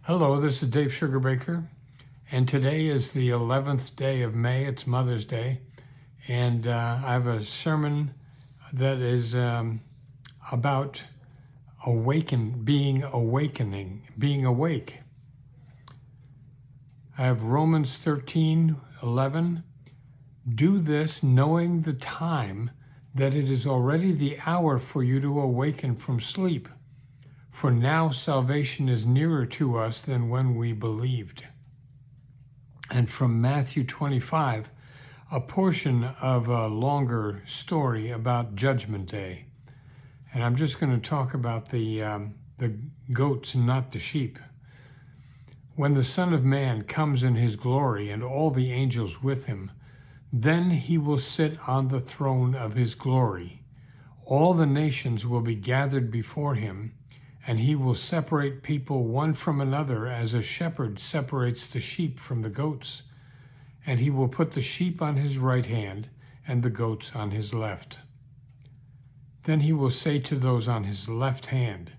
Hello, this is Dave Sugarbaker, and today is the 11th day of May. It's Mother's Day, and I have a sermon that is about being awake. I have Romans 13:11. Do this knowing the time, that it is already the hour for you to awaken from sleep. For now salvation is nearer to us than when we believed. And from Matthew 25, a portion of a longer story about Judgment Day. And I'm just going to talk about the goats and not the sheep. When the Son of Man comes in his glory and all the angels with him, then he will sit on the throne of his glory. All the nations will be gathered before him, and he will separate people one from another as a shepherd separates the sheep from the goats. And he will put the sheep on his right hand and the goats on his left. Then he will say to those on his left hand,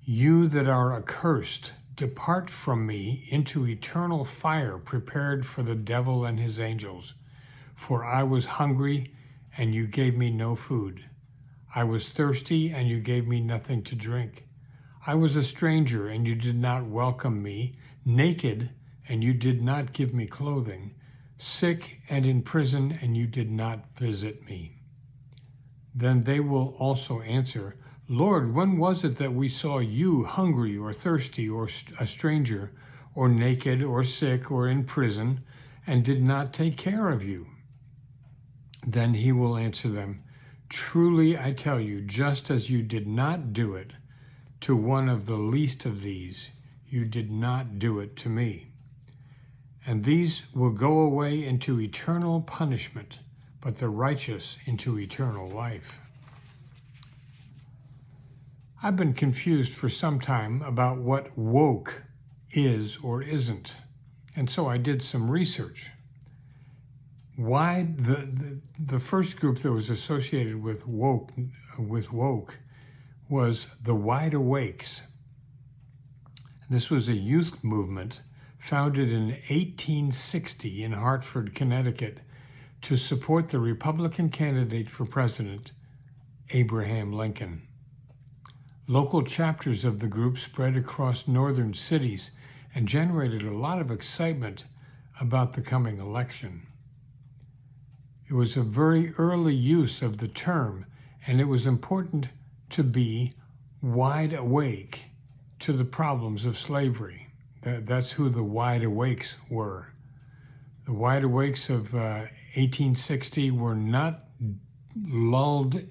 You that are accursed, depart from me into eternal fire prepared for the devil and his angels. For I was hungry, and you gave me no food. I was thirsty, and you gave me nothing to drink. I was a stranger, and you did not welcome me, naked, and you did not give me clothing, sick and in prison, and you did not visit me. Then they will also answer, Lord, when was it that we saw you hungry or thirsty or a stranger, or naked or sick or in prison, and did not take care of you? Then he will answer them, Truly I tell you, just as you did not do it to one of the least of these, you did not do it to me. And these will go away into eternal punishment, but the righteous into eternal life. I've been confused for some time about what woke is or isn't, and so I did some research. Why the first group that was associated with woke was the Wide Awakes. This was a youth movement founded in 1860 in Hartford, Connecticut, to support the Republican candidate for president, Abraham Lincoln. Local chapters of the group spread across northern cities and generated a lot of excitement about the coming election. It was a very early use of the term, and it was important to be wide awake to the problems of slavery. That's who the Wide Awakes were. The Wide Awakes of 1860 were not lulled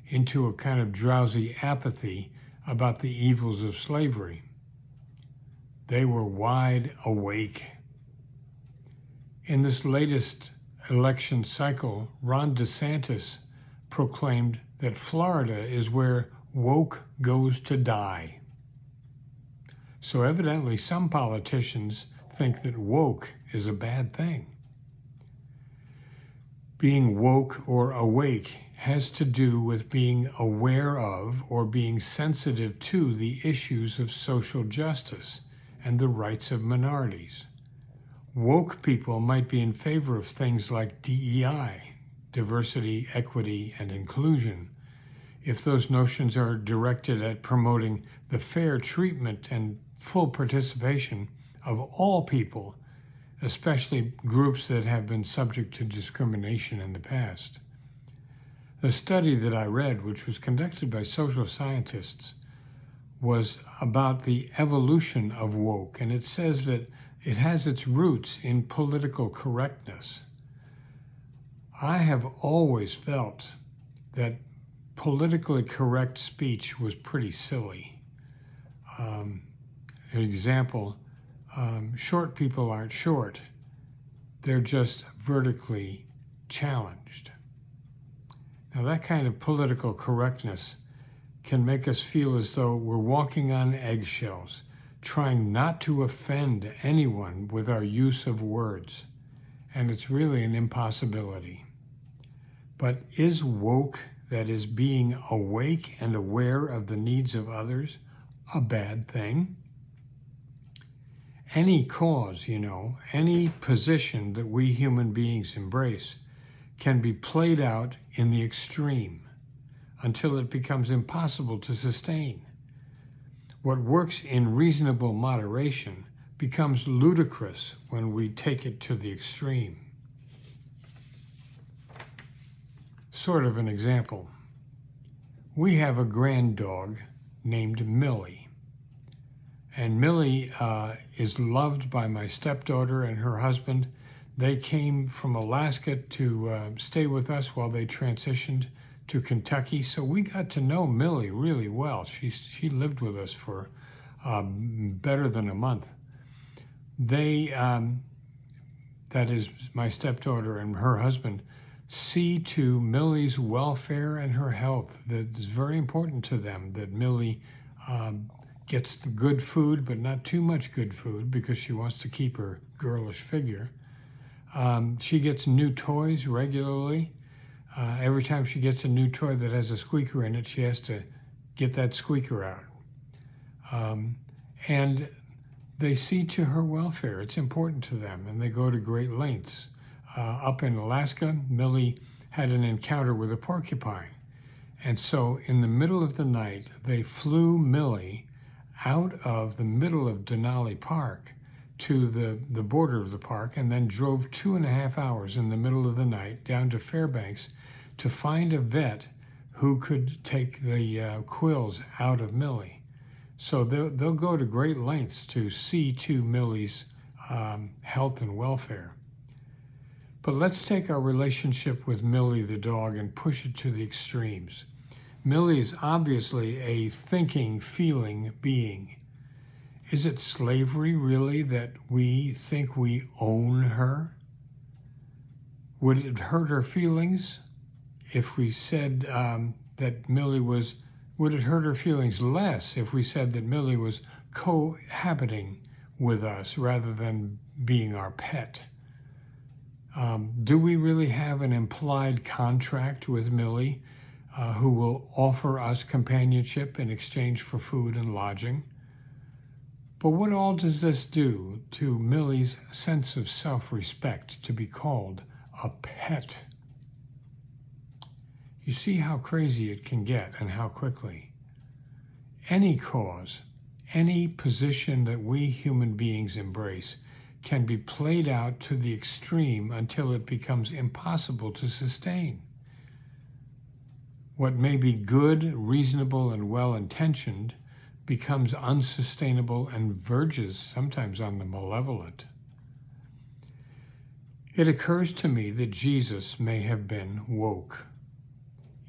into a kind of drowsy apathy about the evils of slavery. They were wide awake. In this latest election cycle, Ron DeSantis proclaimed that Florida is where woke goes to die. So evidently some politicians think that woke is a bad thing. Being woke or awake has to do with being aware of or being sensitive to the issues of social justice and the rights of minorities. Woke people might be in favor of things like DEI, diversity, equity, and inclusion, if those notions are directed at promoting the fair treatment and full participation of all people, especially groups that have been subject to discrimination in the past. The study that I read, which was conducted by social scientists, was about the evolution of woke, and it says that it has its roots in political correctness. I have always felt that politically correct speech was pretty silly. An example, short people aren't short. They're just vertically challenged. Now that kind of political correctness can make us feel as though we're walking on eggshells, trying not to offend anyone with our use of words. And it's really an impossibility. But is woke, that is being awake and aware of the needs of others, a bad thing? Any cause, any position that we human beings embrace can be played out in the extreme until it becomes impossible to sustain. What works in reasonable moderation becomes ludicrous when we take it to the extreme. Sort of an example. We have a grand dog named Millie. And Millie is loved by my stepdaughter and her husband. They came from Alaska to stay with us while they transitioned to Kentucky. So we got to know Millie really well. She lived with us for better than a month. They, that is my stepdaughter and her husband, see to Millie's welfare and her health. That is very important to them, that Millie gets the good food, but not too much good food because she wants to keep her girlish figure. She gets new toys regularly. Every time she gets a new toy that has a squeaker in it, she has to get that squeaker out. And they see to her welfare. It's important to them, and they go to great lengths. Up in Alaska, Millie had an encounter with a porcupine. And so in the middle of the night, they flew Millie out of the middle of Denali Park to the border of the park, and then drove 2.5 hours in the middle of the night down to Fairbanks to find a vet who could take the quills out of Millie. So they'll go to great lengths to see to Millie's health and welfare. But let's take our relationship with Millie the dog and push it to the extremes. Millie is obviously a thinking, feeling being. Is it slavery, really, that we think we own her? Would it hurt her feelings if we said that Millie was, would it hurt her feelings less if we said that Millie was cohabiting with us rather than being our pet? Do we really have an implied contract with Millie who will offer us companionship in exchange for food and lodging? But what all does this do to Millie's sense of self-respect to be called a pet? You see how crazy it can get and how quickly. Any cause, any position that we human beings embrace can be played out to the extreme until it becomes impossible to sustain. What may be good, reasonable, and well-intentioned becomes unsustainable and verges sometimes on the malevolent. It occurs to me that Jesus may have been woke,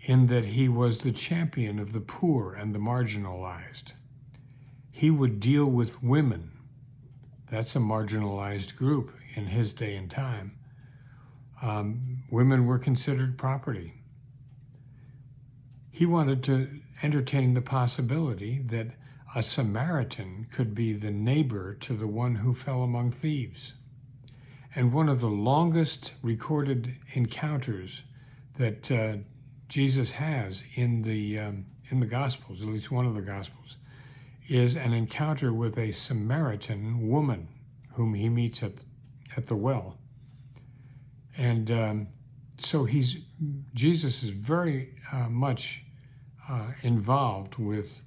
in that he was the champion of the poor and the marginalized. He would deal with women. That's a marginalized group in his day and time. Women were considered property. He wanted to entertain the possibility that a Samaritan could be the neighbor to the one who fell among thieves. And one of the longest recorded encounters that Jesus has in the Gospels, at least one of the Gospels, is an encounter with a Samaritan woman whom he meets at the well. And so Jesus is very much involved with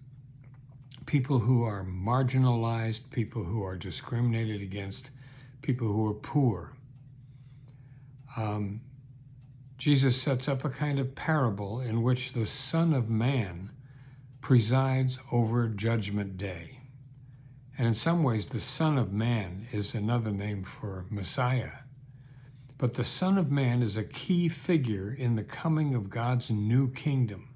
people who are marginalized, people who are discriminated against, people who are poor. Jesus sets up a kind of parable in which the Son of Man presides over Judgment Day. And in some ways, the Son of Man is another name for Messiah. But the Son of Man is a key figure in the coming of God's new kingdom.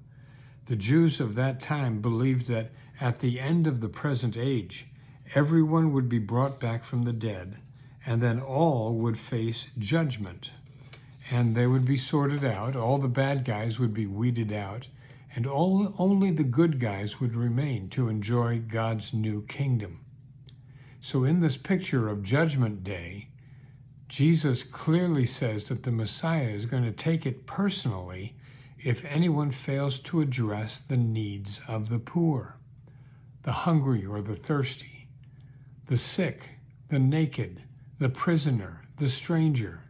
The Jews of that time believed that at the end of the present age, everyone would be brought back from the dead, and then all would face judgment. And they would be sorted out, all the bad guys would be weeded out, and only the good guys would remain to enjoy God's new kingdom. So in this picture of Judgment Day, Jesus clearly says that the Messiah is going to take it personally if anyone fails to address the needs of the poor, the hungry or the thirsty, the sick, the naked, the prisoner, the stranger.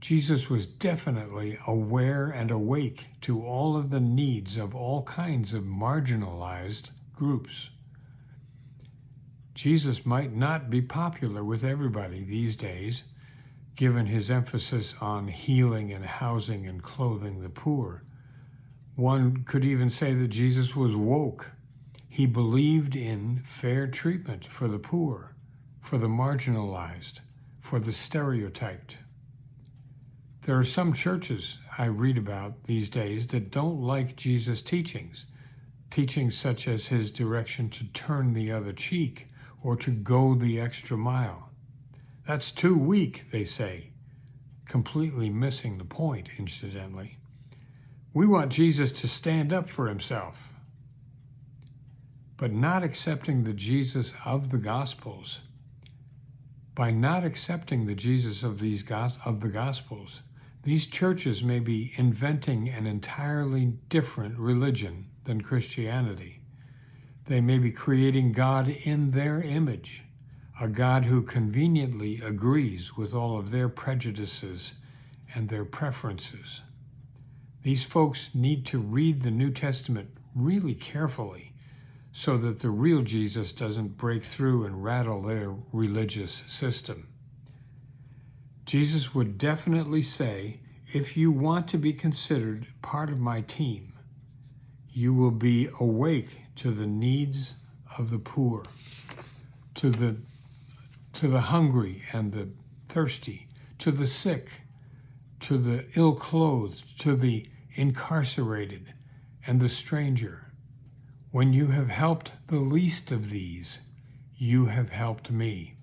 Jesus was definitely aware and awake to all of the needs of all kinds of marginalized groups. Jesus might not be popular with everybody these days, given his emphasis on healing and housing and clothing the poor. One could even say that Jesus was woke. He believed in fair treatment for the poor, for the marginalized, for the stereotyped. There are some churches I read about these days that don't like Jesus' teachings such as his direction to turn the other cheek or to go the extra mile. That's too weak, they say, completely missing the point, incidentally. We want Jesus to stand up for himself, but not accepting the Jesus of the Gospels. By not accepting the Jesus of the Gospels, these churches may be inventing an entirely different religion than Christianity. They may be creating God in their image, a God who conveniently agrees with all of their prejudices and their preferences. These folks need to read the New Testament really carefully so that the real Jesus doesn't break through and rattle their religious system. Jesus would definitely say, if you want to be considered part of my team, you will be awake to the needs of the poor, to the hungry and the thirsty, to the sick, to the ill-clothed, to the incarcerated and the stranger. When you have helped the least of these, you have helped me.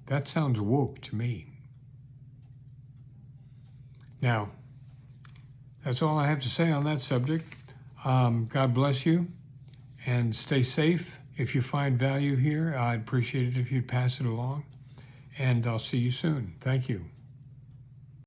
That sounds woke to me. Now, that's all I have to say on that subject. God bless you and stay safe. If you find value here, I'd appreciate it if you'd pass it along. And I'll see you soon. Thank you.